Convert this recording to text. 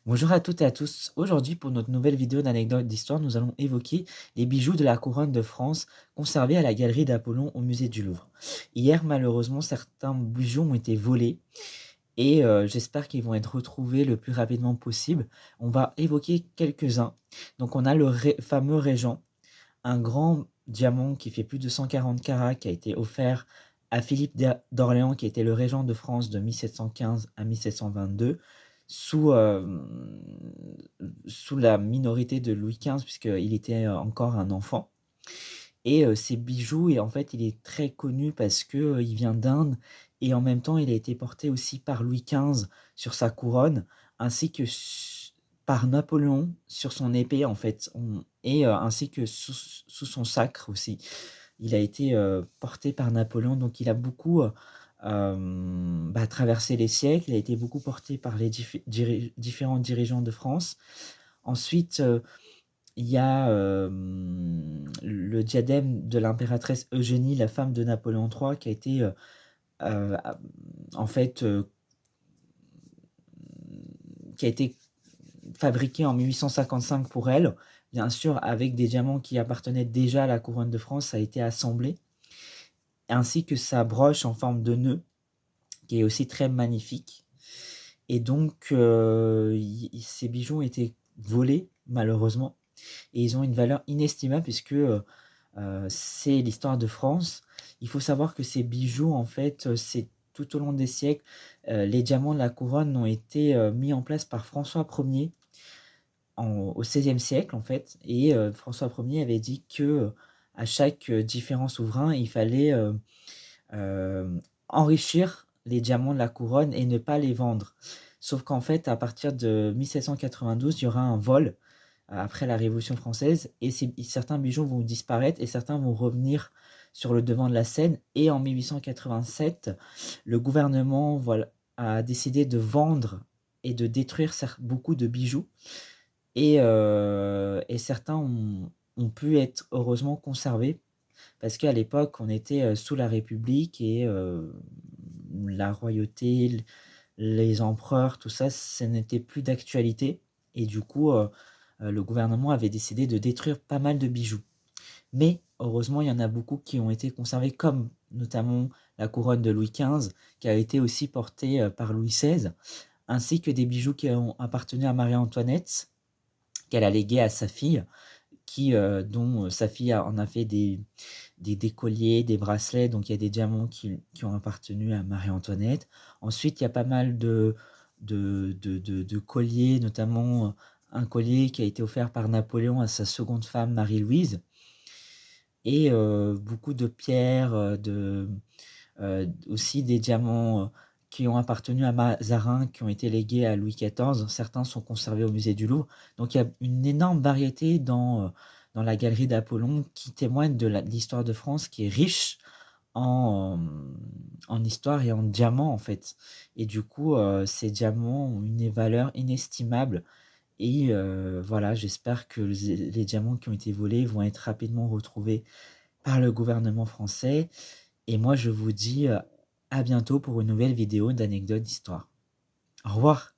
Bonjour à toutes et à tous. Aujourd'hui, pour notre nouvelle vidéo d'anecdotes d'histoire, nous allons évoquer les bijoux de la couronne de France conservés à la galerie d'Apollon au musée du Louvre. Hier, malheureusement, certains bijoux ont été volés et j'espère qu'ils vont être retrouvés le plus rapidement possible. On va évoquer quelques-uns. Donc, on a le fameux Régent, un grand diamant qui fait plus de 140 carats qui a été offert à Philippe d'Orléans, qui était le régent de France de 1715 à 1722, sous, sous la minorité de Louis XV, puisqu'il était encore un enfant. Et ces bijoux, et en fait, il est très connu parce que il vient d'Inde, et en même temps, il a été porté aussi par Louis XV sur sa couronne, ainsi que par Napoléon sur son épée, en fait, et ainsi que sous son sacre aussi. Il a été porté par Napoléon, donc il a beaucoup traversé les siècles, il a été beaucoup porté par les différents dirigeants de France. Ensuite, il y a le diadème de l'impératrice Eugénie, la femme de Napoléon III, qui a été euh, en fait qui a été fabriqué en 1855 pour elle, bien sûr avec des diamants qui appartenaient déjà à la couronne de France. Ça a été assemblé, ainsi que sa broche en forme de nœud, qui est aussi très magnifique. Et donc, ces bijoux ont été volés, malheureusement, et ils ont une valeur inestimable puisque c'est l'histoire de France. Il faut savoir que ces bijoux, en fait, c'est tout au long des siècles, les diamants de la couronne ont été mis en place par François Ier au XVIe siècle, en fait. Et François Ier avait dit que à chaque différent souverain, il fallait euh, enrichir les diamants de la couronne et ne pas les vendre. Sauf qu'en fait, à partir de 1792, il y aura un vol après la Révolution française, et certains bijoux vont disparaître et certains vont revenir sur le devant de la scène. Et en 1887, le gouvernement a décidé de vendre et de détruire beaucoup de bijoux, et certains ont pu être heureusement conservés parce qu'à l'époque, on était sous la République, et la royauté, les empereurs, tout ça, ce n'était plus d'actualité. Et du coup, le gouvernement avait décidé de détruire pas mal de bijoux. Mais heureusement, il y en a beaucoup qui ont été conservés, comme notamment la couronne de Louis XV, qui a été aussi portée par Louis XVI, ainsi que des bijoux qui ont appartenu à Marie-Antoinette, qu'elle a légué à sa fille, dont sa fille en a fait des colliers, des bracelets. Donc il y a des diamants qui ont appartenu à Marie-Antoinette. Ensuite, il y a pas mal de colliers, notamment un collier qui a été offert par Napoléon à sa seconde femme, Marie-Louise, et beaucoup de pierres, aussi des diamants qui ont appartenu à Mazarin, qui ont été légués à Louis XIV. Certains sont conservés au musée du Louvre. Donc il y a une énorme variété dans la galerie d'Apollon, qui témoigne de l'histoire de France, qui est riche en, en histoire et en diamants, en fait. Et du coup, ces diamants ont une valeur inestimable. Et voilà, j'espère que les diamants qui ont été volés vont être rapidement retrouvés par le gouvernement français. Et moi, je vous dis à bientôt pour une nouvelle vidéo d'anecdotes d'histoire. Au revoir.